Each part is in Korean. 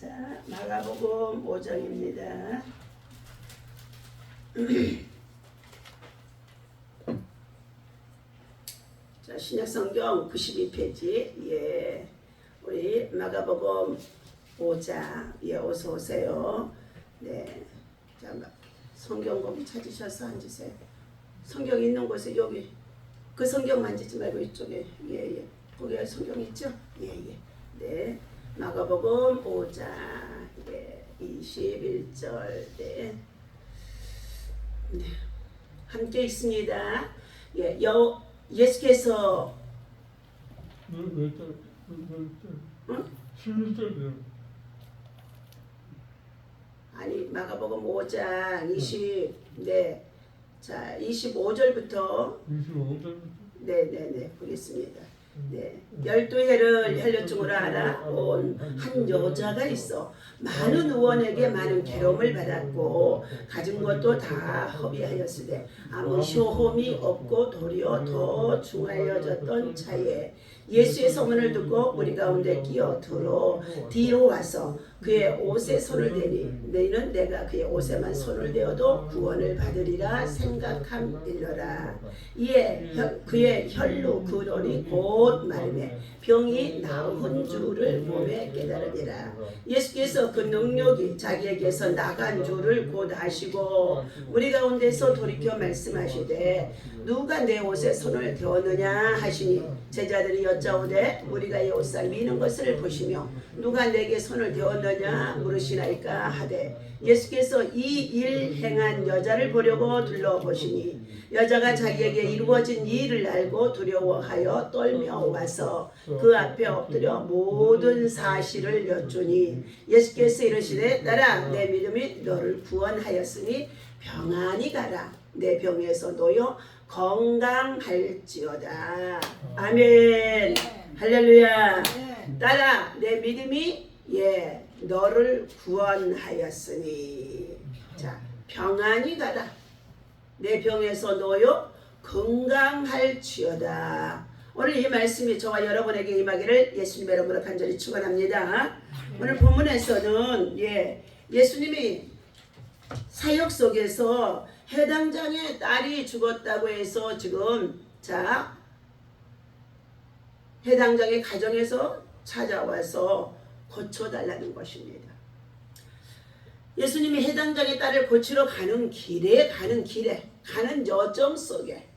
자, 마가복음 5장입니다. 자, 신약성경 92페이지. 예, 우리 마가복음 5장. 예, 어서 오세요. 네, 자, 성경 거기 찾으셔서 앉으세요. 성경 있는 곳에 여기 그 성경 만지지 말고 이쪽에. 예, 예. 거기에 성경 있죠? 예, 예. 네. 마가복음 5장 예, 21절 네. 네. 함께 있습니다. 예, 예수께서 응? 11절이요. 아니 마가복음 5장 20 네. 자, 25절부터 25절부터 네네네 보겠습니다. 네, 12해를 혈류증으로 알아온 한 여자가 있어 많은 의원에게 많은 괴로움을 받았고 가진 것도 다 허비하였으되 아무 효험이 없고 도리어 더 중하여졌던 차에 예수의 소문을 듣고 우리 가운데 끼어들어 뒤로 와서 그의 옷에 손을 대니 너희는 내가 그의 옷에만 손을 대어도 구원을 받으리라 생각함일러라. 이에 그의 혈루 근원이 곧 마르매 병이 나은 줄을 몸에 깨달으니라. 예수께서 그 능력이 자기에게서 나간 줄을 곧 아시고 우리 가운데서 돌이켜 말씀하시되 누가 내 옷에 손을 대었느냐 하시니 제자들이 여짜오되 우리가 이 옷을 미는 것을 보시며 누가 내게 손을 대었느냐 물으시나이까 하되 예수께서 이 일 행한 여자를 보려고 둘러보시니 여자가 자기에게 이루어진 일을 알고 두려워하여 떨며 와서 그 앞에 엎드려 모든 사실을 여쭈니 예수께서 이르시되 딸아 내 믿음이 너를 구원하였으니 평안히 가라 내 병에서 놓여 건강할지어다. 아멘. 할렐루야. 딸아 내 믿음이 예 너를 구원하였으니 자 평안히 가라 내 병에서 놓여 건강할지어다. 오늘 이 말씀이 저와 여러분에게 임하기를 예수님의 이름으로 간절히 축원합니다. 오늘 본문에서는 예수님이 사역 속에서 해당장의 딸이 죽었다고 해서 지금 자 해당장의 가정에서 찾아와서 고쳐달라는 것입니다. 예수님이 해당장의 딸을 고치러 가는 길에 가는 여정 속에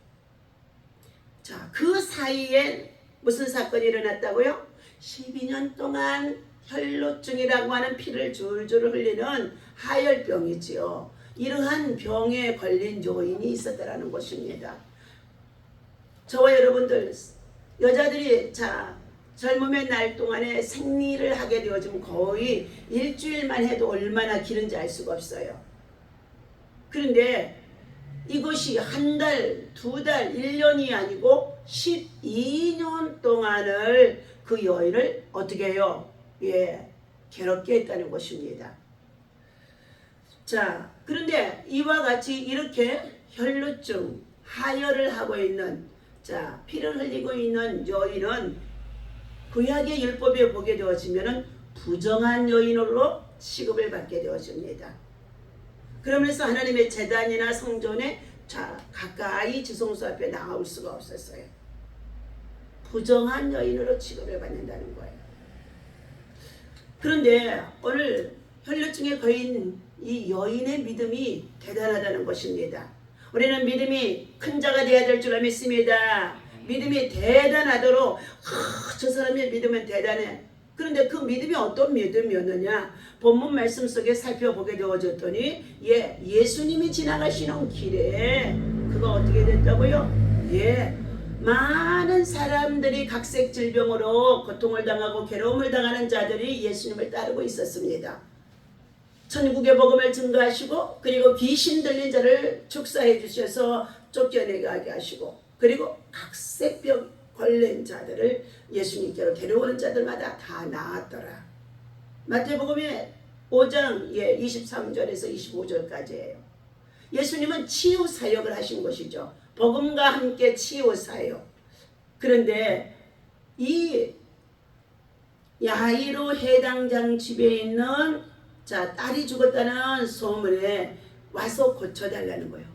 자, 그 사이에 무슨 사건이 일어났다고요? 12년 동안 혈루증이라고 하는 피를 줄줄 흘리는 하열병이지요. 이러한 병에 걸린 요인이 있었다라는 것입니다. 저와 여러분들 여자들이 자 젊음의 날 동안에 생리를 하게 되어지면 거의 일주일만 해도 얼마나 길은지 알 수가 없어요. 그런데 이것이 한 달, 두 달, 1년이 아니고 12년 동안을 그 여인을 어떻게 해요? 괴롭게 했다는 것입니다. 자, 그런데 이와 같이 이렇게 혈루증, 하혈을 하고 있는 자, 피를 흘리고 있는 여인은 구약의 율법에 보게 되어지면 부정한 여인으로 취급을 받게 되어집니다. 그러면서 하나님의 제단이나 성전에 자 가까이 지성소 앞에 나올 수가 없었어요. 부정한 여인으로 취급을 받는다는 거예요. 그런데 오늘 혈루증에 걸린 이 여인의 믿음이 대단하다는 것입니다. 우리는 믿음이 큰 자가 되어야 될 줄 믿습니다. 믿음이 대단하도록 저 사람의 믿음은 대단해. 그런데 그 믿음이 어떤 믿음이었느냐? 본문 말씀 속에 살펴보게 되어졌더니 예수님이 지나가시는 길에 그가 어떻게 됐다고요? 많은 사람들이 각색 질병으로 고통을 당하고 괴로움을 당하는 자들이 예수님을 따르고 있었습니다. 천국의 복음을 증거하시고 그리고 귀신 들린 자를 축사해 주셔서 쫓겨내게 하시고 그리고 각색병 걸린 자들을 예수님께로 데려오는 자들마다 다 나았더라. 마태복음의 5장 23절에서 25절까지예요. 예수님은 치유 사역을 하신 것이죠. 복음과 함께 치유 사역. 그런데 이 야이로 해당장 집에 있는 딸이 죽었다는 소문에 와서 고쳐달라는 거예요.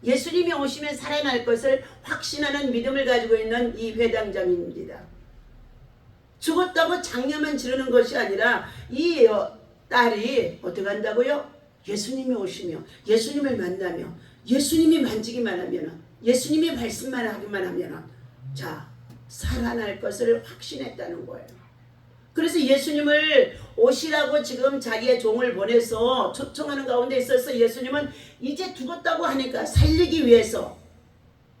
예수님이 오시면 살아날 것을 확신하는 믿음을 가지고 있는 이 회당장입니다. 죽었다고 장례만 지르는 것이 아니라 이 딸이 어떻게 한다고요? 예수님이 오시며 예수님을 만나며 예수님이 만지기만 하면 예수님이 말씀만 하기만 하면 살아날 것을 확신했다는 거예요. 그래서 예수님을 오시라고 지금 자기의 종을 보내서 초청하는 가운데 있어서 예수님은 이제 죽었다고 하니까 살리기 위해서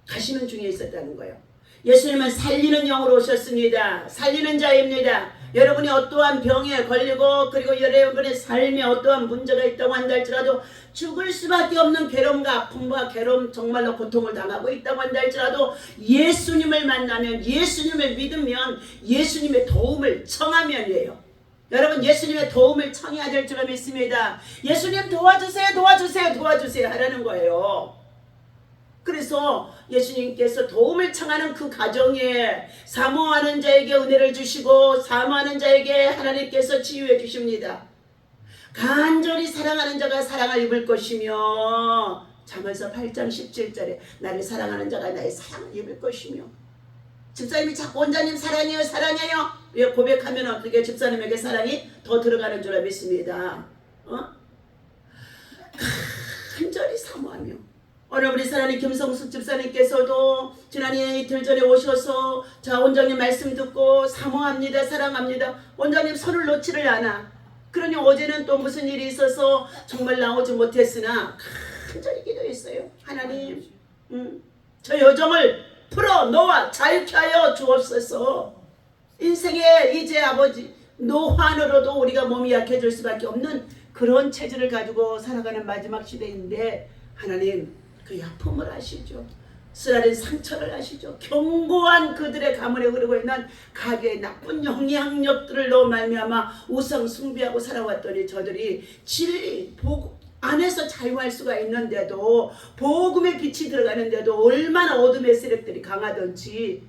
가시는 중에 있었다는 거예요. 예수님은 살리는 영으로 오셨습니다. 살리는 자입니다. 여러분이 어떠한 병에 걸리고 그리고 여러분의 삶에 어떠한 문제가 있다고 한다 할지라도 죽을 수밖에 없는 괴로움과 아픔과 괴로움 정말로 고통을 당하고 있다고 한다 할지라도 예수님을 만나면 예수님을 믿으면 예수님의 도움을 청하면이에요. 여러분 예수님의 도움을 청해야 될 줄 믿습니다. 예수님 도와주세요 도와주세요 도와주세요 하라는 거예요. 그래서 예수님께서 도움을 청하는 그 가정에 사모하는 자에게 은혜를 주시고 사모하는 자에게 하나님께서 치유해 주십니다. 간절히 사랑하는 자가 사랑을 입을 것이며 잠언서 8장 17절에 나를 사랑하는 자가 나의 사랑을 입을 것이며 집사님이 자꾸 원장님 사랑해요 사랑해요 고백하면 어떻게 집사님에게 사랑이 더 들어가는 줄 믿습니다. 간절히 사모하며 오늘 우리 사랑하는 김성숙 집사님께서도 지난해 이틀 전에 오셔서 원장님 말씀 듣고 사모합니다 사랑합니다. 원장님 손을 놓지를 않아. 그러니 어제는 또 무슨 일이 있어서 정말 나오지 못했으나 간절히 기도했어요. 하나님 저 여정을 풀어놓아 자유케 하여 주옵소서. 인생에 이제 아버지 노환으로도 우리가 몸이 약해질 수밖에 없는 그런 체질을 가지고 살아가는 마지막 시대인데 하나님 그 아픔을 아시죠. 쓰라린 상처를 아시죠. 견고한 그들의 가문에 흐르고 있는 가게의 나쁜 영향력들로 말미암아 우상 숭배하고 살아왔더니 저들이 진리 복음 안에서 자유할 수가 있는데도 복음의 빛이 들어가는데도 얼마나 어둠의 세력들이 강하던지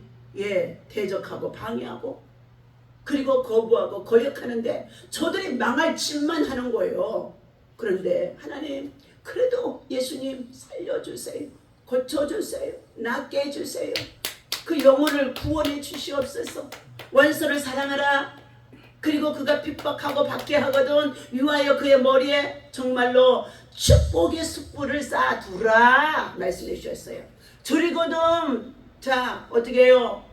대적하고 방해하고 그리고 거부하고 거역하는데 저들이 망할 짓만 하는 거예요. 그런데 하나님 그래도 예수님 살려주세요. 고쳐주세요. 낫게 해주세요. 그 영혼을 구원해 주시옵소서. 원수를 사랑하라. 그리고 그가 핍박하고 받게 하거든 유하여 그의 머리에 정말로 축복의 숯불을 쌓아두라 말씀해 주셨어요. 줄이거든 어떻게 해요?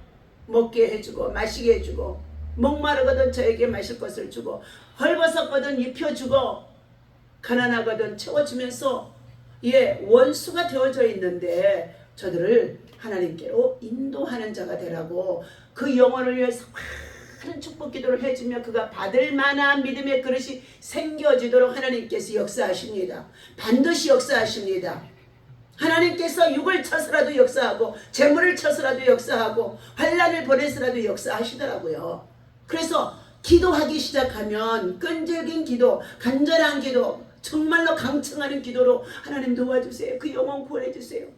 먹게 해주고 마시게 해주고 목마르거든 저에게 마실 것을 주고 헐벗었거든 입혀주고 가난하거든 채워주면서 원수가 되어져 있는데 저들을 하나님께로 인도하는 자가 되라고 그 영혼을 위해서 많은 축복 기도를 해주며 그가 받을 만한 믿음의 그릇이 생겨지도록 하나님께서 역사하십니다. 반드시 역사하십니다. 하나님께서 육을 쳐서라도 역사하고 재물을 쳐서라도 역사하고 환난을 보내서라도 역사하시더라고요. 그래서 기도하기 시작하면 끈질긴 기도, 간절한 기도, 정말로 강청하는 기도로 하나님 도와주세요. 그 영혼 구원해주세요.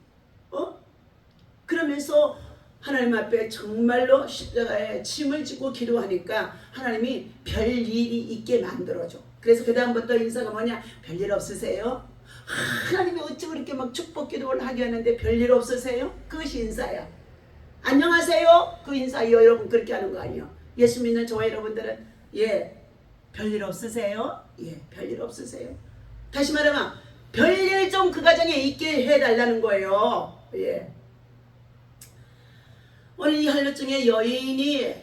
그러면서 하나님 앞에 정말로 십자가에 짐을 지고 기도하니까 하나님이 별일이 있게 만들어줘. 그래서 그 다음부터 인사가 뭐냐? 별일 없으세요? 하나님이 어찌 그렇게 막 축복 기도를 하게 하는데 별일 없으세요? 그것이 인사야. 안녕하세요? 그 인사예요. 여러분 그렇게 하는 거 아니에요. 예수 믿는 저와 여러분들은 별일 없으세요? 별일 없으세요? 다시 말하면 별일 좀 그 가정에 있게 해달라는 거예요. 오늘 이 할례증의 여인이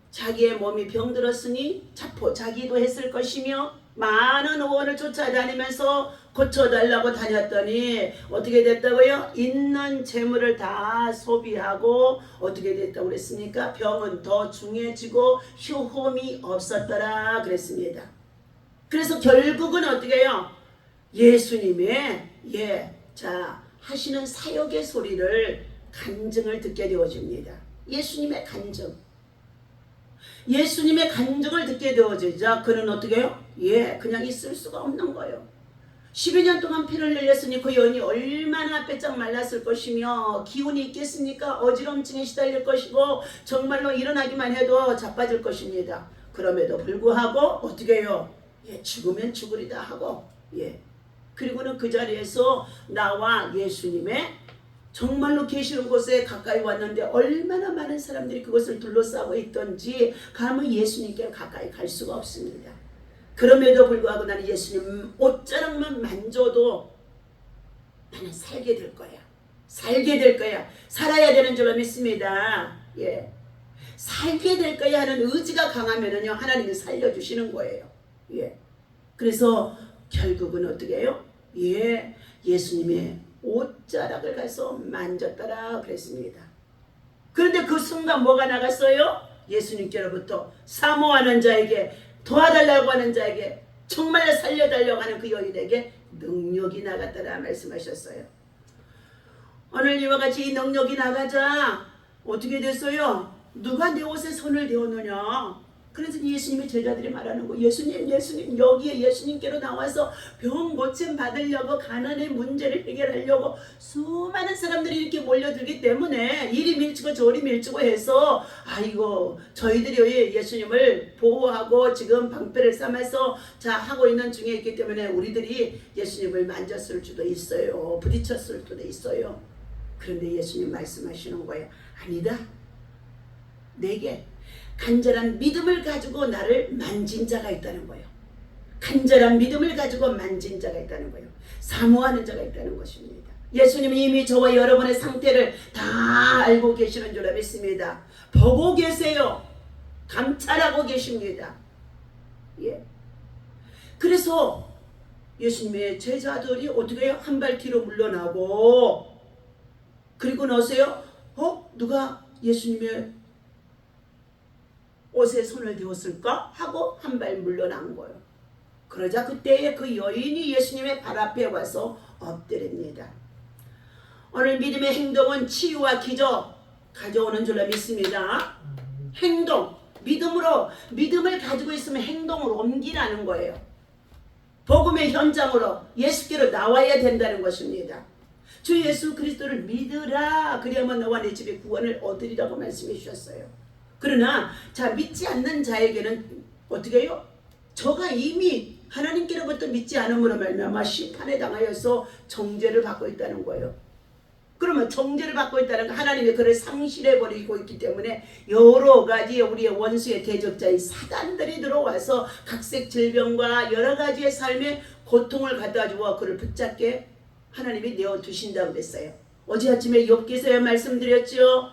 자기의 몸이 병들었으니 자기도 했을 것이며 많은 의원을 쫓아다니면서 고쳐달라고 다녔더니 어떻게 됐다고요? 있는 재물을 다 소비하고 어떻게 됐다고 그랬습니까? 병은 더 중해지고 효험이 없었더라 그랬습니다. 그래서 결국은 어떻게 해요? 예수님의 하시는 사역의 소리를 간증을 듣게 되어집니다. 예수님의 간증. 예수님의 간증을 듣게 되어지자 그는 어떻게 해요? 그냥 있을 수가 없는 거예요. 12년 동안 피를 흘렸으니 그 여인이 얼마나 빼짝 말랐을 것이며 기운이 있겠습니까? 어지럼증에 시달릴 것이고 정말로 일어나기만 해도 자빠질 것입니다. 그럼에도 불구하고 어떻게 해요? 예, 죽으면 죽으리다 하고, 예. 그리고는 그 자리에서 나와 예수님의 정말로 계시는 곳에 가까이 왔는데 얼마나 많은 사람들이 그것을 둘러싸고 있던지 감히 예수님께 가까이 갈 수가 없습니다. 그럼에도 불구하고 나는 예수님 옷자락만 만져도 나는 살게 될 거야. 살게 될 거야. 살아야 되는 줄로 믿습니다. 예. 살게 될 거야 하는 의지가 강하면은요, 하나님이 살려주시는 거예요. 예. 그래서 결국은 어떻게 해요? 예. 예수님의 옷자락을 가서 만졌더라 그랬습니다. 그런데 그 순간 뭐가 나갔어요? 예수님께로부터 사모하는 자에게, 도와달라고 하는 자에게, 정말 살려달라고 하는 그 여인에게 능력이 나갔더라 말씀하셨어요. 오늘 이와 같이 이 능력이 나가자 어떻게 됐어요? 누가 내 옷에 손을 대었느냐? 그래서 예수님의 제자들이 말하는 거, 예수님 여기에 예수님께로 나와서 병 고침 받으려고, 가난의 문제를 해결하려고 수많은 사람들이 이렇게 몰려들기 때문에 이리 밀치고 저리 밀치고 해서 아이고 저희들이 예수님을 보호하고 지금 방패를 삼아서 자 하고 있는 중에 있기 때문에 우리들이 예수님을 만졌을 수도 있어요. 부딪혔을 수도 있어요. 그런데 예수님 말씀하시는 거예요. 아니다. 내게 간절한 믿음을 가지고 나를 만진 자가 있다는 거예요. 간절한 믿음을 가지고 만진 자가 있다는 거예요. 사모하는 자가 있다는 것입니다. 예수님이 이미 저와 여러분의 상태를 다 알고 계시는 줄 믿습니다. 보고 계세요. 감찰하고 계십니다. 예. 그래서 예수님의 제자들이 어떻게 해요? 한 발 뒤로 물러나고, 그리고 나서요, 누가 예수님의 옷에 손을 대었을까? 하고 한 발 물러난 거예요. 그러자 그때에 그 여인이 예수님의 발 앞에 와서 엎드립니다. 오늘 믿음의 행동은 치유와 기적 가져오는 줄로 믿습니다. 행동, 믿음을 가지고 있으면 행동으로 옮기라는 거예요. 복음의 현장으로 예수께로 나와야 된다는 것입니다. 주 예수 그리스도를 믿으라. 그리하면 너와 내 집에 구원을 얻으리라고 말씀해 주셨어요. 그러나 자 믿지 않는 자에게는 어떻게 해요? 저가 이미 하나님께로부터 믿지 않음으로 말미암아 심판에 당하여서 정죄를 받고 있다는 거예요. 그러면 정죄를 받고 있다는 건 하나님이 그를 상실해버리고 있기 때문에 여러 가지 우리의 원수의 대적자인 사단들이 들어와서 각색 질병과 여러 가지의 삶의 고통을 갖다 주어 그를 붙잡게 하나님이 내어두신다고 그랬어요. 어제 아침에 욥기서에 말씀드렸죠.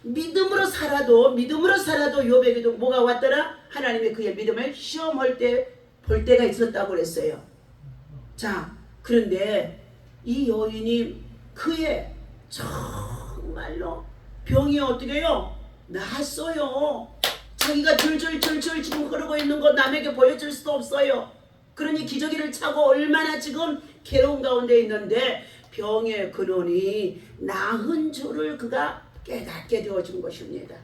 믿음으로 살아도 욥에게도 뭐가 왔더라? 하나님의 그의 믿음을 시험할 때 볼 때가 있었다고 그랬어요. 자, 그런데 이 여인이 그의 정말로 병이 어떻게 해요? 나았어요. 자기가 줄줄 지금 흐르고 있는 거 남에게 보여줄 수도 없어요. 그러니 기저귀를 차고 얼마나 지금 괴로운 가운데 있는데 병의 근원이 나은 줄을 그가 깨닫게 되어진 것입니다.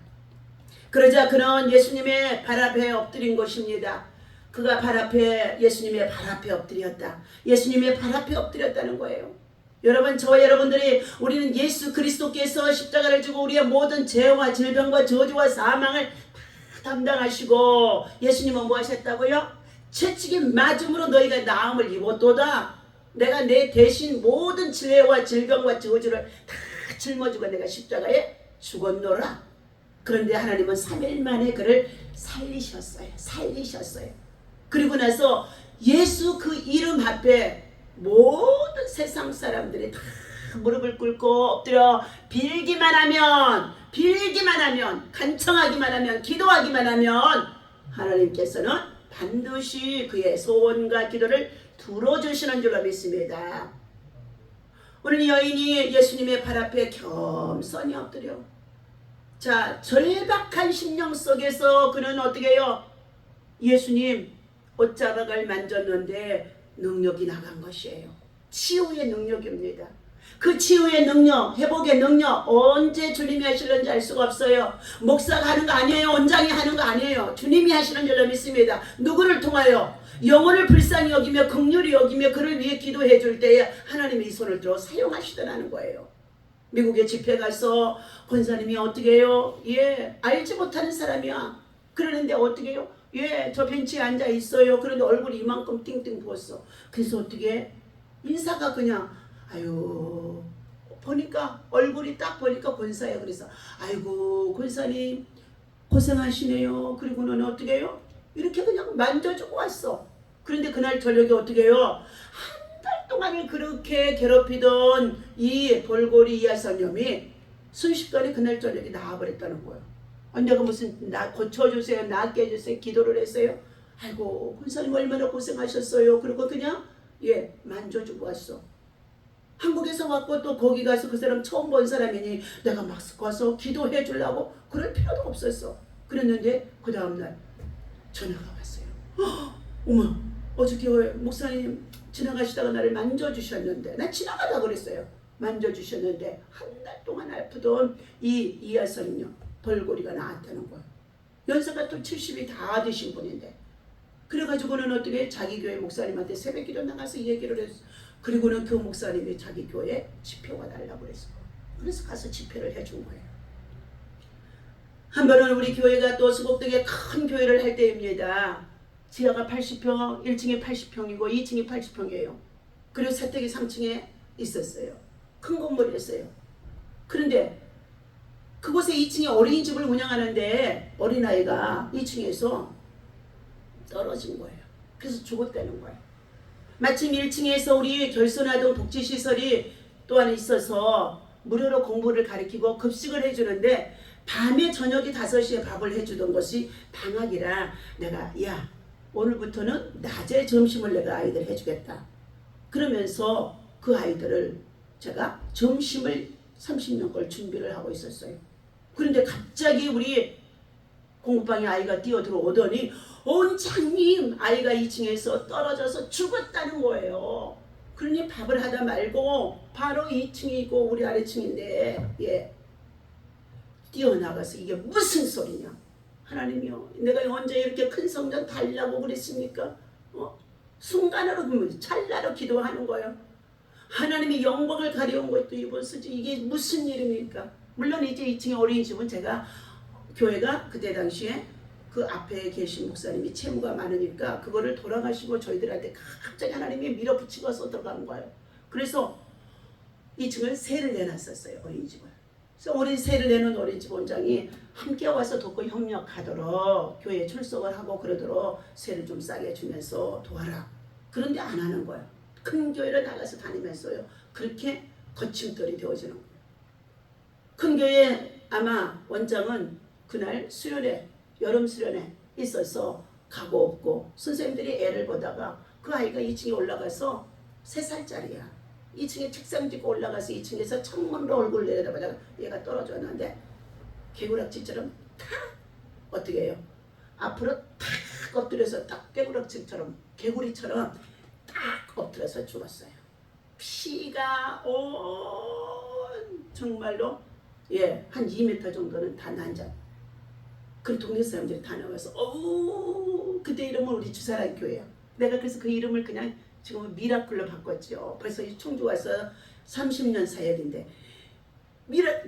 그러자 그는 예수님의 발 앞에 엎드린 것입니다. 그가 예수님의 발 앞에 엎드렸다. 예수님의 발 앞에 엎드렸다는 거예요. 여러분, 저와 여러분들이 우리는 예수 그리스도께서 십자가를 지고 우리의 모든 죄와 질병과 저주와 사망을 다 담당하시고 예수님은 뭐 하셨다고요? 채찍이 맞음으로 너희가 나음을 입었도다. 내가 내 대신 모든 죄와 질병과 저주를 다 짊어지고 내가 십자가에 죽었노라. 그런데 하나님은 3일 만에 그를 살리셨어요. 그리고 나서 예수 그 이름 앞에 모든 세상 사람들이 다 무릎을 꿇고 엎드려 빌기만 하면, 간청하기만 하면, 기도하기만 하면 하나님께서는 반드시 그의 소원과 기도를 들어주시는 줄로 믿습니다. 오늘 여인이 예수님의 발 앞에 겸손히 엎드려, 자, 절박한 심령 속에서 그는 어떻게 해요? 예수님 옷자락을 만졌는데 능력이 나간 것이에요. 치유의 능력입니다. 그 치유의 능력, 회복의 능력 언제 주님이 하시는지 알 수가 없어요. 목사가 하는 거 아니에요. 원장이 하는 거 아니에요. 주님이 하시는 줄로 믿습니다. 누구를 통하여? 영혼을 불쌍히 여기며 긍휼히 여기며 그를 위해 기도해 줄 때에 하나님이 이 손을 들어 사용하시더라는 거예요. 미국에 집회 가서 권사님이 어떻게 해요? 알지 못하는 사람이야. 그러는데 어떻게 해요? 예, 저 벤치에 앉아 있어요. 그런데 얼굴이 이만큼 띵띵 부었어. 그래서 어떻게 인사가 그냥 아유 보니까 얼굴이 딱 보니까 권사예요. 그래서 아이고 권사님 고생하시네요. 그리고는 어떻게 해요? 이렇게 그냥 만져주고 왔어. 그런데 그날 저녁에 어떻게 해요? 한 달 동안을 그렇게 괴롭히던 이 볼고리 이하선염이 순식간에 그날 저녁에 나아버렸다는 거예요. 내가 무슨 나 고쳐주세요, 낫게 해주세요 기도를 했어요. 아이고 권사님 얼마나 고생하셨어요. 그리고 그냥 예 만져주고 왔어. 한국에서 왔고 또 거기 가서 그 사람 처음 본 사람이니 내가 막 가서 기도해 주려고 그럴 필요도 없었어. 그랬는데 그 다음날 전화가 왔어요. 어머 어저께 목사님 지나가시다가 나를 만져주셨는데 난 지나가다 그랬어요. 만져주셨는데 한 달 동안 아프던 이 이하선염 벌고리가 나았다는 거예요. 연세가 또 70이 다 되신 분인데 그래가지고는 어떻게 자기 교회 목사님한테 새벽기도 나가서 얘기를 했어. 그리고는 그 목사님이 자기 교회 지표가 달라고 그랬어. 그래서 가서 지표를 해준 거예요. 한 번은 우리 교회가 또 수곡동에 큰 교회를 할 때입니다. 지하가 80평, 1층에 80평이고 2층이 80평이에요. 그리고 세택이 3층에 있었어요. 큰 건물이었어요. 그런데 그곳에 2층에 어린이집을 운영하는데 어린아이가 2층에서 떨어진 거예요. 그래서 죽었다는 거예요. 마침 1층에서 우리 결손아동 복지시설이 또한 있어서 무료로 공부를 가르치고 급식을 해주는데 밤에 저녁에 5시에 밥을 해주던 것이 방학이라 내가 야 오늘부터는 낮에 점심을 내가 아이들 해주겠다. 그러면서 그 아이들을 제가 점심을 30년 걸 준비를 하고 있었어요. 그런데 갑자기 우리 공부방에 아이가 뛰어 들어오더니 원장님 아이가 2층에서 떨어져서 죽었다는 거예요. 그러니 밥을 하다 말고 바로 2층이고 우리 아래층인데 예 뛰어나가서 이게 무슨 소리냐. 하나님이요 내가 언제 이렇게 큰 성전 달라고 그랬습니까? 순간으로 보면 찰나로 기도하는 거예요. 하나님이 영광을 가려운 것도 입었으지 이게 무슨 일입니까? 물론 이제 2층에 어린이집은 제가 교회가 그때 당시에 그 앞에 계신 목사님이 채무가 많으니까 그거를 돌아가시고 저희들한테 갑자기 하나님이 밀어붙이고서 들어간 거예요. 그래서 2층을 세를 내놨었어요. 어린이집을. 그래서 세를 내는 어린이집 원장이 함께 와서 돕고 협력하도록 교회에 출석을 하고 그러도록 세를 좀 싸게 주면서 도와라. 그런데 안 하는 거예요. 큰 교회를 나가서 다니면서요. 그렇게 거침돌이 되어지는 거예요. 큰 교회 아마 원장은 그날 수련회 여름 수련회 있어서 가고 없고 선생님들이 애를 보다가 그 아이가 2층에 올라가서 3살짜리야. 2층에 책상 짚고 올라가서 2층에서 창문으로 얼굴 내려다보다가 얘가 떨어졌는데 개구락지처럼 탁 어떻게 해요? 앞으로 탁 엎드려서 딱 개구락지처럼 개구리처럼 딱 엎드려서 죽었어요. 피가 온 정말로 한 2m 정도는 다 난자. 그 동네 사람들이 다 나와서 그때 이름은 우리 주사랑 교회야. 내가 그래서 그 이름을 그냥 지금은 미라클로 바꿨죠. 벌써 청주 와서 30년 사역인데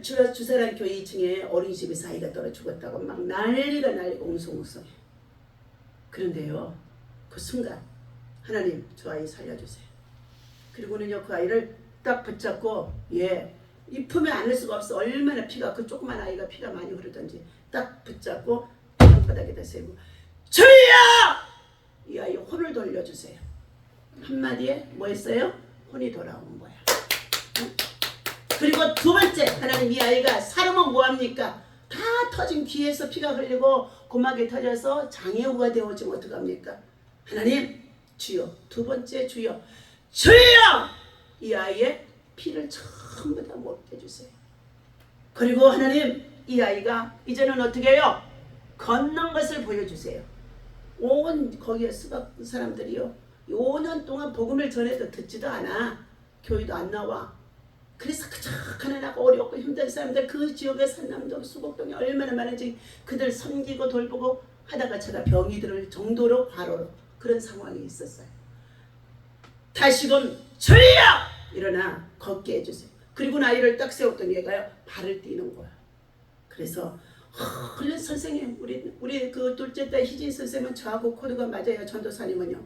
주사랑 교회 2층에 어린이집에서 아이가 떨어 죽었다고 막 난리가 날리고 웅성웅성해. 그런데요 그 순간 하나님 저 아이 살려주세요. 그리고는요 그 아이를 딱 붙잡고 이 품에 안을 수가 없어. 얼마나 피가 그 조그만 아이가 피가 많이 흐르던지 딱 붙잡고 땅바닥에다 세우고 주여! 이 아이 혼을 돌려주세요. 한마디에 뭐 했어요? 혼이 돌아온 거야. 그리고 두 번째 하나님 이 아이가 사람은 뭐합니까? 다 터진 귀에서 피가 흘리고 고막이 터져서 장애우가 되어지면 어떡합니까? 하나님 주여 두 번째 주여 이 아이의 피를 전부 다 먹게 해주세요. 그리고 하나님 이 아이가 이제는 어떻게 해요? 걷는 것을 보여주세요. 온 거기에 수박 사람들이요 5년 동안 복음을 전해도 듣지도 않아. 교회도 안 나와. 그래서 그저 가난하고 어렵고 힘든 사람들 그 지역의 산남동 수곡동이 얼마나 많은지 그들 섬기고 돌보고 하다가 제가 병이 들 정도로 과로로 그런 상황이 있었어요. 다시금 주여! 일어나 걷게 해주세요. 그리고 아이를 딱 세웠더니 얘가요 발을 띄는 거야. 그래서 그래 선생님 우리 그 둘째 딸 희진 선생님은 저하고 코드가 맞아요. 전도사님은요.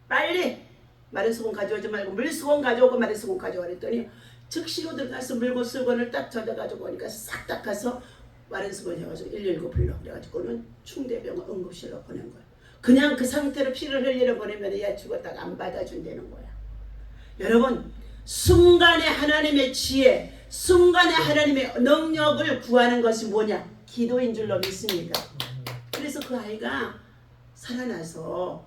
빨리 마른 수건 가져오지 말고 물수건 가져오고 마른 수건 가져오라 했더니 즉시로 들어가서 물수건을 딱 젖어가지고 오니까 싹 닦아서 마른 수건 해가지고 119 불러. 그래가지고는 충대병원 응급실로 보낸 거야. 그냥 그 상태로 피를 흘리려 보내면 얘 죽었다가 안 받아준다는 거야. 여러분 순간에 하나님의 지혜, 순간에 하나님의 능력을 구하는 것이 뭐냐? 기도인 줄로 믿습니다. 그래서 그 아이가 살아나서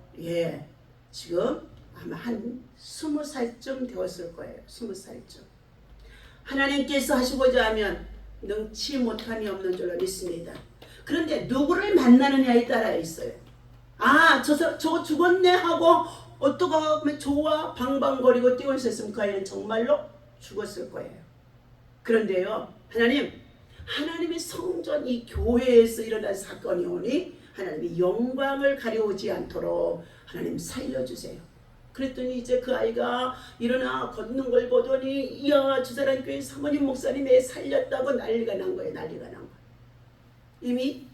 지금 아마 한 20살쯤 되었을 거예요. 20살쯤. 하나님께서 하시고자 하면 능치 못함이 없는 줄로 믿습니다. 그런데 누구를 만나느냐에 따라 있어요. 저 죽었네 하고 어떻게 하면 좋아 방방거리고 뛰고 있었으면 그 아이는 정말로 죽었을 거예요. 그런데요, 하나님의 성전 이 교회에서 일어난 사건이 오니 하나님이 영광을 가려오지 않도록 하나님 살려주세요. 그랬더니 이제 그 아이가 일어나 걷는 걸 보더니 이야 저 사람 교회 사모님 목사님 애 살렸다고 난리가 난 거예요. 이미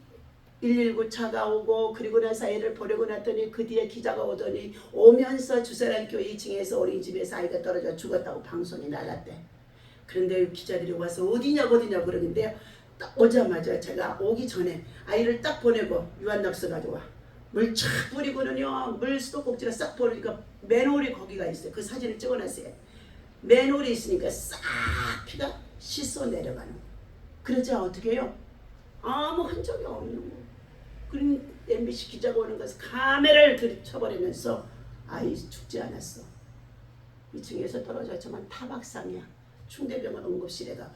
119 차가 오고 그리고 나서 애를 보내고 났더니 그 뒤에 기자가 오더니 오면서 주사람 교회 2층에서 어린이집에서 아이가 떨어져 죽었다고 방송이 나갔대. 그런데 기자들이 와서 어디냐 그러는데 딱 오자마자 제가 오기 전에 아이를 딱 보내고 유한낙서 가져와. 물 쫙 뿌리고는요. 물 수도꼭지가 싹 보니까 맨홀이 거기가 있어요. 그 사진을 찍어놨어요. 맨홀이 있으니까 싹 피가 씻어 내려가는 거예요. 그러자 어떻게 해요? 아무 흔적이 없는 거예요. 그럼 MBC 기자가 오는 것을 카메라를 들이쳐버리면서 아이 죽지 않았어. 2층에서 떨어졌지만 타박상이야. 충대병원 응급실에다가.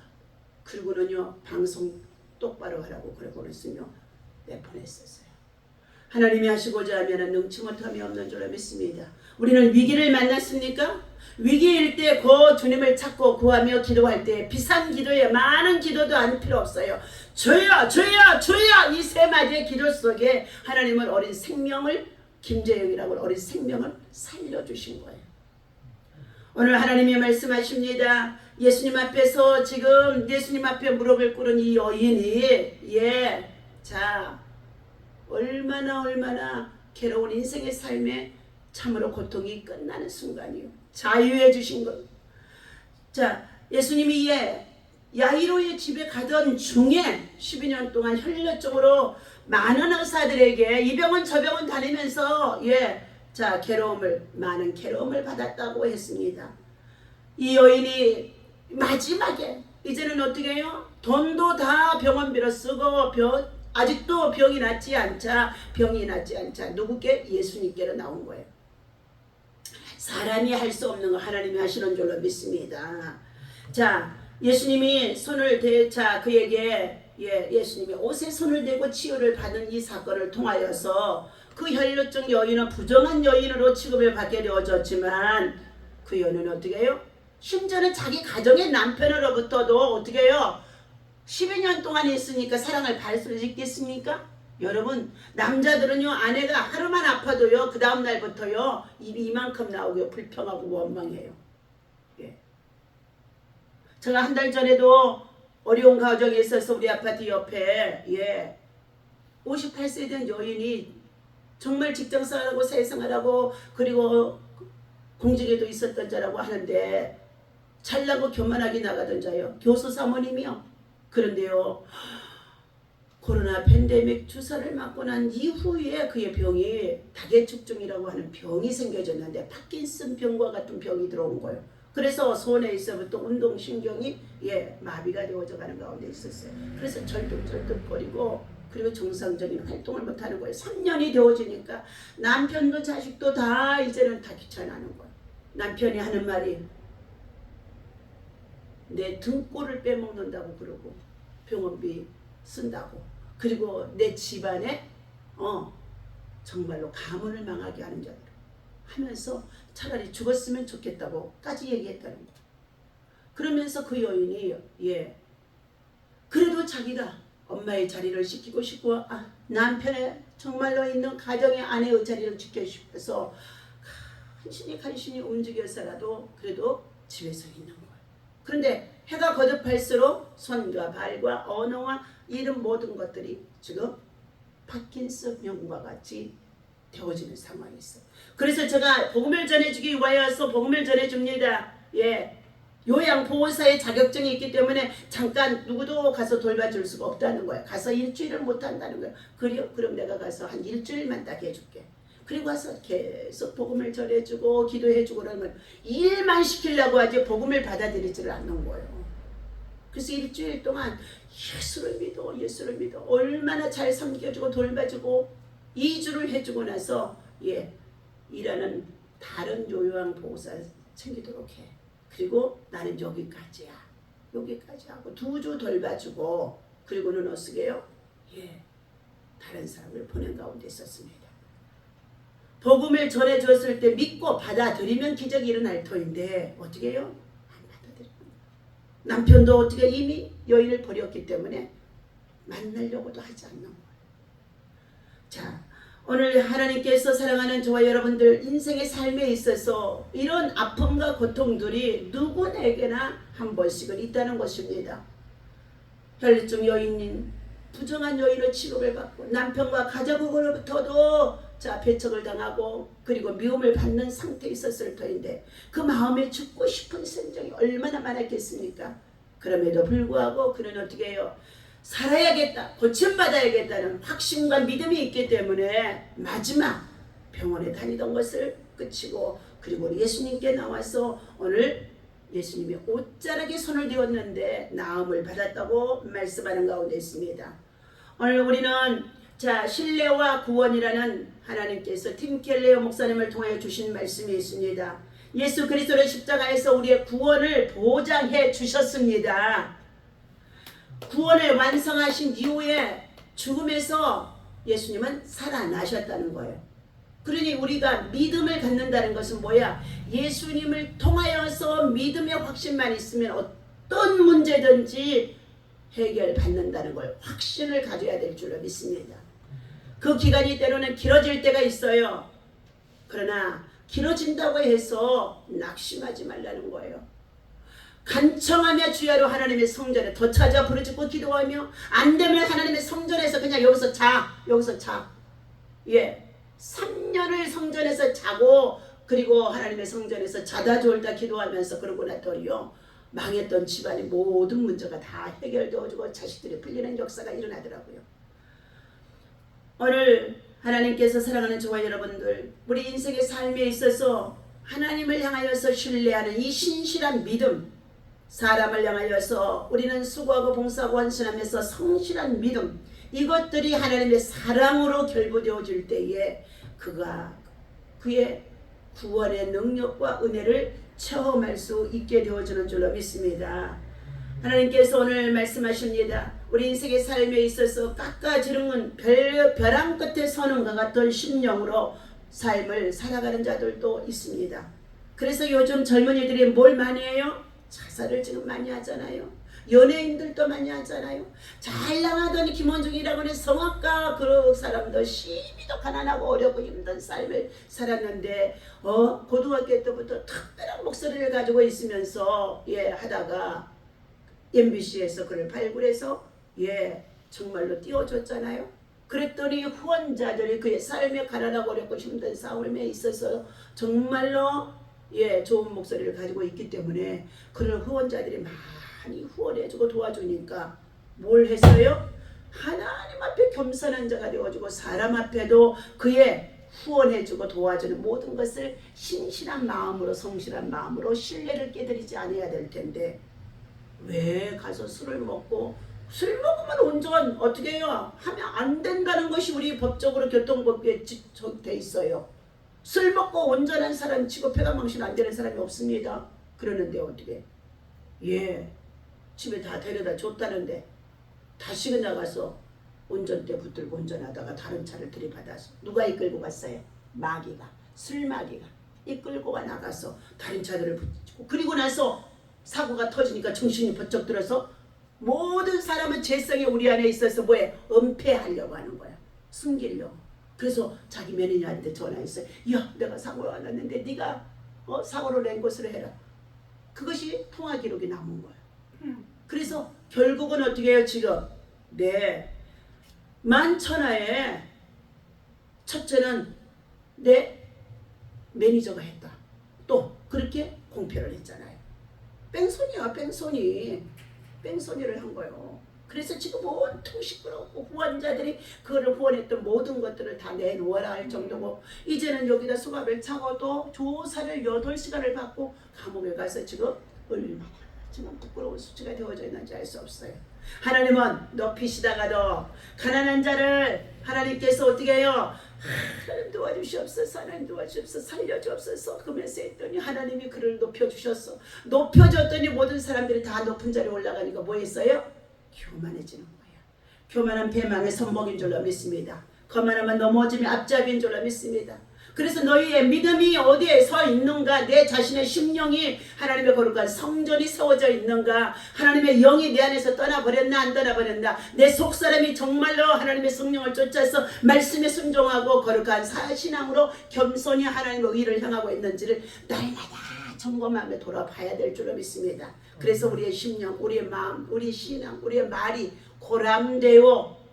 그리고는요 방송 똑바로 하라고 그러고는요 내보냈었어요. 하나님이 하시고자 하면 능치 못함이 없는 줄로 믿습니다. 우리는 위기를 만났습니까? 위기일 때 그 주님을 찾고 구하며 기도할 때 비싼 기도에 많은 기도도 안 필요 없어요. 주여 주여 주여 이 세 마디의 기도 속에 하나님은 어린 생명을 김재영이라고 어린 생명을 살려주신 거예요. 오늘 하나님이 말씀하십니다. 예수님 앞에서 지금 예수님 앞에 무릎을 꿇은 이 여인이 얼마나 괴로운 인생의 삶에 참으로 고통이 끝나는 순간이요. 자유해 주신 것. 자, 예수님이 야이로의 집에 가던 중에 12년 동안 혈류증으로 많은 의사들에게 이 병원 저 병원 다니면서 많은 괴로움을 받았다고 했습니다. 이 여인이 마지막에 이제는 어떻게 해요? 돈도 다 병원비로 쓰고 아직도 병이 낫지 않자 누구께? 예수님께로 나온 거예요. 사람이 할 수 없는 거 하나님이 하시는 줄로 믿습니다. 자, 예수님이 손을 그에게 예수님이 옷에 손을 대고 치유를 받은 이 사건을 통하여서 그 혈류증 여인은 부정한 여인으로 취급을 받게 되어졌지만 그 여인은 어떻게 해요? 심지어는 자기 가정의 남편으로부터도 어떻게 해요? 12년 동안 있으니까 사랑을 받을 수 있겠습니까? 여러분 남자들은요 아내가 하루만 아파도요 그 다음 날부터요 입이 이만큼 나오고요 불평하고 원망해요. 제가 한 달 전에도 어려운 가정에 있어서 우리 아파트 옆에 58세 된 여인이 정말 직장생활하고 사회생활하고 그리고 공직에도 있었던 자라고 하는데 잘나고 교만하게 나가던 자요. 교수 사모님이요. 그런데요. 코로나 팬데믹 주사를 맞고 난 이후에 그의 병이 다계축증이라고 하는 병이 생겨졌는데 파킨슨 병과 같은 병이 들어온 거예요. 그래서 손에 있어부터 운동신경이 마비가 되어져 가는 가운데 있었어요. 그래서 절뚝절뚝거리고 그리고 정상적인 활동을 못하는 거예요. 3년이 되어지니까 남편도 자식도 다 이제는 다 귀찮아하는 거예요. 남편이 하는 말이 내 등골을 빼먹는다고 그러고 병원비 쓴다고 그리고 내 집안에 정말로 가문을 망하게 하는 자들 하면서 차라리 죽었으면 좋겠다고까지 얘기했다는 거예요. 그러면서 그 여인이 그래도 자기가 엄마의 자리를 지키고 싶고 남편의 정말로 있는 가정의 아내의 자리를 지키고 싶어서 간신히 움직여서라도 그래도 집에서 있는 거예요. 그런데 해가 거듭할수록 손과 발과 언어와 이런 모든 것들이 지금 파킨슨 병과 같이 되어지는 상황이 있어요. 그래서 제가 복음을 전해주기 위하여서 복음을 전해줍니다. 예, 요양보호사의 자격증이 있기 때문에 잠깐 누구도 가서 돌봐줄 수가 없다는 거예요. 가서 일주일을 못한다는 거예요. 그럼 내가 가서 한 일주일만 딱 해줄게. 그리고 와서 계속 복음을 전해주고 기도해주고 그러면 일만 시키려고 하지 복음을 받아들이지를 않는 거예요. 그래서 일주일 동안 예수를 믿어 얼마나 잘 섬겨주고 돌봐주고 2주를 해주고 나서 일하는 다른 요양보호사 챙기도록 해. 그리고 나는 여기까지 하고 2주 돌봐주고 그리고는 어떻게 해요? 다른 사람을 보낸 가운데 있었습니다. 복음을 전해줬을 때 믿고 받아들이면 기적이 일어날 터인데 어떻게 해요? 안 받아들여요. 남편도 어떻게 이미 여인을 버렸기 때문에 만나려고도 하지 않는 거예요. 자, 오늘 하나님께서 사랑하는 저와 여러분들 인생의 삶에 있어서 이런 아픔과 고통들이 누구에게나 한 번씩은 있다는 것입니다. 혈류증 여인인 부정한 여인의 취급을 받고 남편과 가족으로부터도 배척을 당하고 그리고 미움을 받는 상태에 있었을 터인데 그 마음에 죽고 싶은 심정이 얼마나 많았겠습니까? 그럼에도 불구하고 그는 어떻게 해요? 살아야겠다, 고침받아야겠다는 확신과 믿음이 있기 때문에 마지막 병원에 다니던 것을 그치고 그리고 예수님께 나와서 오늘 예수님이 옷자락에 손을 대었는데 나음을 받았다고 말씀하는 가운데 있습니다. 오늘 우리는 신뢰와 구원이라는 하나님께서 팀 켈레어 목사님을 통하여 주신 말씀이 있습니다. 예수 그리스도의 십자가에서 우리의 구원을 보장해 주셨습니다. 구원을 완성하신 이후에 죽음에서 예수님은 살아나셨다는 거예요. 그러니 우리가 믿음을 갖는다는 것은 뭐야? 예수님을 통하여서 믿음의 확신만 있으면 어떤 문제든지 해결받는다는 걸 확신을 가져야 될 줄로 믿습니다. 그 기간이 때로는 길어질 때가 있어요. 그러나 길어진다고 해서 낙심하지 말라는 거예요. 간청하며 주야로 하나님의 성전에 더 찾아 부르짖고 기도하며 안 되면 하나님의 성전에서 그냥 여기서 자. 3년을 성전에서 자고 그리고 하나님의 성전에서 자다 졸다 기도하면서 그러고 나더니요 망했던 집안의 모든 문제가 다 해결되어지고 자식들이 풀리는 역사가 일어나더라고요. 오늘 하나님께서 사랑하는 저와 여러분들 우리 인생의 삶에 있어서 하나님을 향하여서 신뢰하는 이 신실한 믿음, 사람을 향하여서 우리는 수고하고 봉사하고 헌신하면서 성실한 믿음, 이것들이 하나님의 사랑으로 결부되어질 때에 그가 그의 구원의 능력과 은혜를 체험할 수 있게 되어지는 줄로 믿습니다. 하나님께서 오늘 말씀하십니다. 우리 인생의 삶에 있어서 깎아지르는 벼랑 끝에 서는 것 같은 심령으로 삶을 살아가는 자들도 있습니다. 그래서 요즘 젊은이들이 뭘 많이 해요? 자살을 지금 많이 하잖아요. 연예인들도 많이 하잖아요. 잘 나가던 김원중이라고 하는 성악가 그 사람도 심히도 가난하고 어렵고 힘든 삶을 살았는데 고등학교 때부터 특별한 목소리를 가지고 있으면서 하다가 MBC에서 그를 발굴해서 정말로 띄워줬잖아요. 그랬더니 후원자들이 그의 삶에 가난하고 어렵고 힘든 삶에 있어서 정말로 좋은 목소리를 가지고 있기 때문에 그런 후원자들이 많이 후원해주고 도와주니까 뭘 했어요? 하나님 앞에 겸손한 자가 되어주고 사람 앞에도 그의 후원해주고 도와주는 모든 것을 신실한 마음으로 성실한 마음으로 신뢰를 깨뜨리지 않아야 될 텐데 왜 가서 술을 먹고 술 먹으면 운전 어떻게 해요? 하면 안 된다는 것이 우리 법적으로 교통법에 돼 있어요. 술 먹고 운전한 사람 치고 폐가망신 안 되는 사람이 없습니다. 그러는데 어떻게 집에 다 데려다 줬다는데 다시 나가서 운전대 붙들고 운전하다가 다른 차를 들이받아서 누가 이끌고 갔어요? 마귀가, 술마귀가 이끌고 나가서 다른 차들을 붙이고 그리고 나서 사고가 터지니까 정신이 번쩍 들어서 모든 사람은 죄성이 우리 안에 있어서 뭐해? 은폐하려고 하는 거야. 숨기려고. 그래서 자기 매니저한테 전화했어요. 야, 내가 사고를 났는데 네가 사고를 낸 것으로 해라. 그것이 통화 기록이 남은 거야. 그래서 결국은 어떻게 해요? 지금 네, 만천하에 첫째는 내 매니저가 했다. 또 그렇게 공표를 했잖아요. 뺑소니야, 뺑소니를 한 거예요. 그래서 지금 온통 시끄럽고 후원자들이 그거를 후원했던 모든 것들을 다 내놓아라 할 정도고, 이제는 여기다 수갑을 차고도 조사를 8시간을 받고 감옥에 가서 지금 얼마나 지금 부끄러운 수치가 되어져 있는지 알 수 없어요. 하나님은 높이시다가도 가난한 자를 하나님께서 어떻게 해요? 하나님 도와주시옵소서, 하나님 도와주시옵소서, 살려주옵소서 그러면서 했더니 하나님이 그를 높여주셨어. 높여줬더니 모든 사람들이 다 높은 자리에 올라가니까 뭐 했어요? 교만해지는 거예요. 교만한 배망의 선봉인 줄로 믿습니다. 거만하면 넘어짐이 앞잡이인 줄로 믿습니다. 그래서 너희의 믿음이 어디에 서 있는가, 내 자신의 심령이 하나님의 거룩한 성전이 세워져 있는가, 하나님의 영이 내 안에서 떠나버렸나 안 떠나버렸나, 내 속사람이 정말로 하나님의 성령을 쫓아서 말씀에 순종하고 거룩한 사신앙으로 겸손히 하나님의 의를 향하고 있는지를 날마다 점검하며 돌아봐야 될 줄로 믿습니다. 그래서 우리의 심령, 우리의 마음, 우리의 신앙, 우리의 말이 고람되고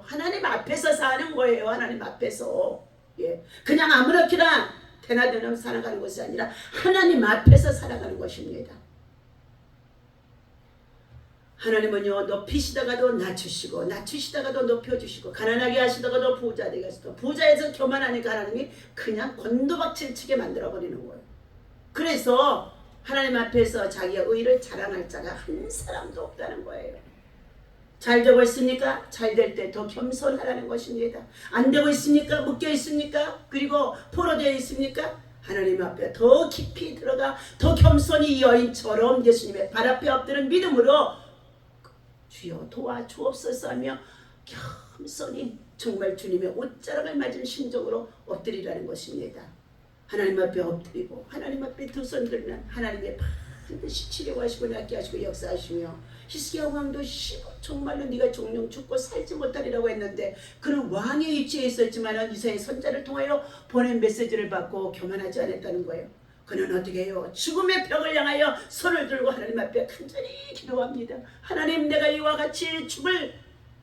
하나님 앞에서 사는 거예요. 하나님 앞에서. 예, 그냥 아무렇게나 대나대나 살아가는 것이 아니라 하나님 앞에서 살아가는 것입니다. 하나님은요, 높이시다가도 낮추시고 낮추시다가도 높여주시고 가난하게 하시다가도 부자 되게 하시고, 부자에서 교만하니까 하나님이 그냥 곤두박질 치게 만들어버리는 거예요. 그래서 하나님 앞에서 자기의 의를 자랑할 자가 한 사람도 없다는 거예요. 잘 되고 있습니까? 잘 될 때 더 겸손하라는 것입니다. 안 되고 있습니까? 묶여 있습니까? 그리고 포로되어 있습니까? 하나님 앞에 더 깊이 들어가 더 겸손히 이 여인처럼 예수님의 발 앞에 엎드는 믿음으로 주여 도와주옵소서 하며 겸손히 정말 주님의 옷자락을 맞은 심정으로 엎드리라는 것입니다. 하나님 앞에 엎드리고 하나님 앞에 두 손 들면 하나님의 반드시 치료하시고 낫게 하시고 역사하시며, 히스기야 왕도 정말로 네가 종종 죽고 살지 못하리라고 했는데 그는 왕의 위치에 있었지만 이사야의 선자를 통하여 보낸 메시지를 받고 교만하지 않았다는 거예요. 그는 어떻게 해요? 죽음의 벽을 향하여 손을 들고 하나님 앞에 간절히 기도합니다. 하나님, 내가 이와 같이 죽을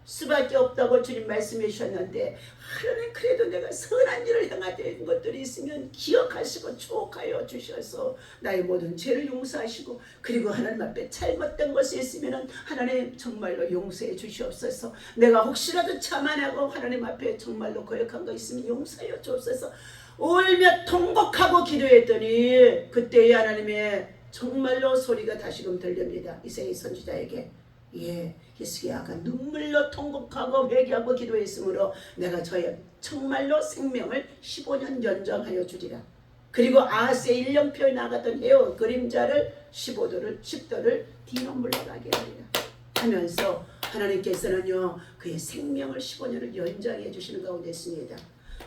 수밖에 없다고 주님 말씀해 주셨는데 하나님, 그래도 내가 선한 일을 행하던 것들이 있으면 기억하시고 추억하여 주셔서 나의 모든 죄를 용서하시고, 그리고 하나님 앞에 잘못된 것이 있으면 하나님 정말로 용서해 주시옵소서. 내가 혹시라도 자만하고 하나님 앞에 정말로 거역한 거 있으면 용서해 주옵소서. 울며 통곡하고 기도했더니 그때의 하나님의 정말로 소리가 다시금 들립니다. 이사야 선지자에게. 예, 히스기야가 눈물로 통곡하고 회개하고 기도했으므로 내가 저의 정말로 생명을 15년 연장하여 주리라. 그리고 아하스의 1년표에 나갔던 헤어 그림자를 10도를 뒤로 물러가게 하리라 하면서 하나님께서는요, 그의 생명을 15년을 연장해 주시는 가운데 있습니다.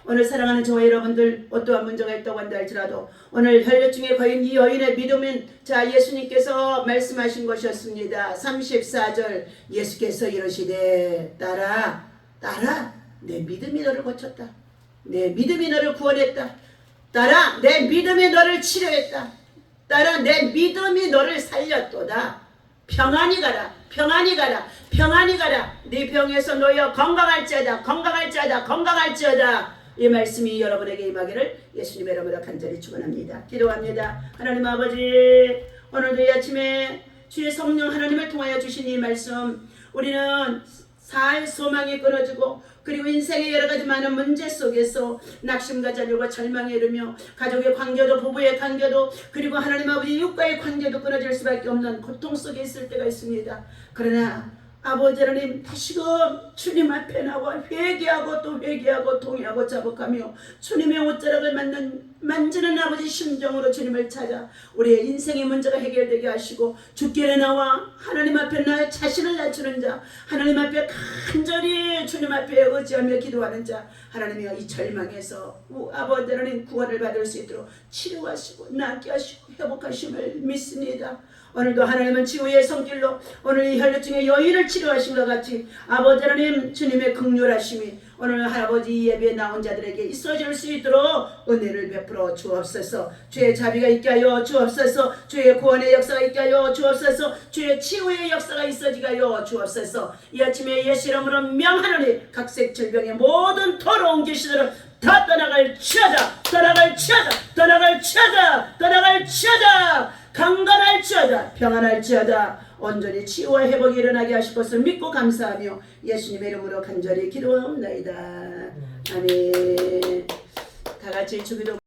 오늘 사랑하는 저와 여러분들, 어떠한 문제가 있다고 한다 할지라도 오늘 혈육 중에 거인 이 여인의 믿음은 예수님께서 말씀하신 것이었습니다. 34절 예수께서 이러시되 따라 내 믿음이 너를 고쳤다. 내 믿음이 너를 구원했다. 따라 내 믿음이 너를 치료했다. 따라 내 믿음이 너를 살렸도다. 평안히 가라. 네 병에서 놓여 건강할지어다. 이 말씀이 여러분에게 임하기를 예수님의 이름으로 간절히 축원합니다. 기도합니다. 하나님 아버지, 오늘도 이 아침에 주의 성령 하나님을 통하여 주신 이 말씀, 우리는 살 소망이 끊어지고 그리고 인생의 여러 가지 많은 문제 속에서 낙심과 자녀가 절망에 이르며 가족의 관계도 부부의 관계도 그리고 하나님 아버지 육과의 관계도 끊어질 수밖에 없는 고통 속에 있을 때가 있습니다. 그러나 아버지 하나님, 다시금 주님 앞에 나와 회개하고 또 회개하고 동의하고 자복하며 주님의 옷자락을 만지는 아버지 심정으로 주님을 찾아 우리의 인생의 문제가 해결되게 하시고, 주께 나와 하나님 앞에 나의 자신을 낮추는 자, 하나님 앞에 간절히 주님 앞에 의지하며 기도하는 자, 하나님의 이 절망에서 아버지 하나님 구원을 받을 수 있도록 치료하시고 낫게 하시고 회복하심을 믿습니다. 오늘도 하나님은 치유의 손길로 오늘 이 혈루증의 여인을 치료하신 것 같이 아버지 하나님 주님의 긍휼하심이 오늘 할아버지 예배에 나온 자들에게 있어질 수 있도록 은혜를 베풀어 주옵소서. 주의 자비가 있게 하여 주옵소서. 주의 구원의 역사가 있게 하여 주옵소서. 주의 치유의 역사가 있어지게 하여 주옵소서. 이 아침에 예수 이름으로 명하노니 각색 질병의 모든 더러운 귀신들을 다 떠나갈지어다. 강건할지어다. 평안할지어다. 온전히 치유와 회복이 일어나게 하실 것을 믿고 감사하며 예수님의 이름으로 간절히 기도하옵나이다. 아멘. 다 같이 주기도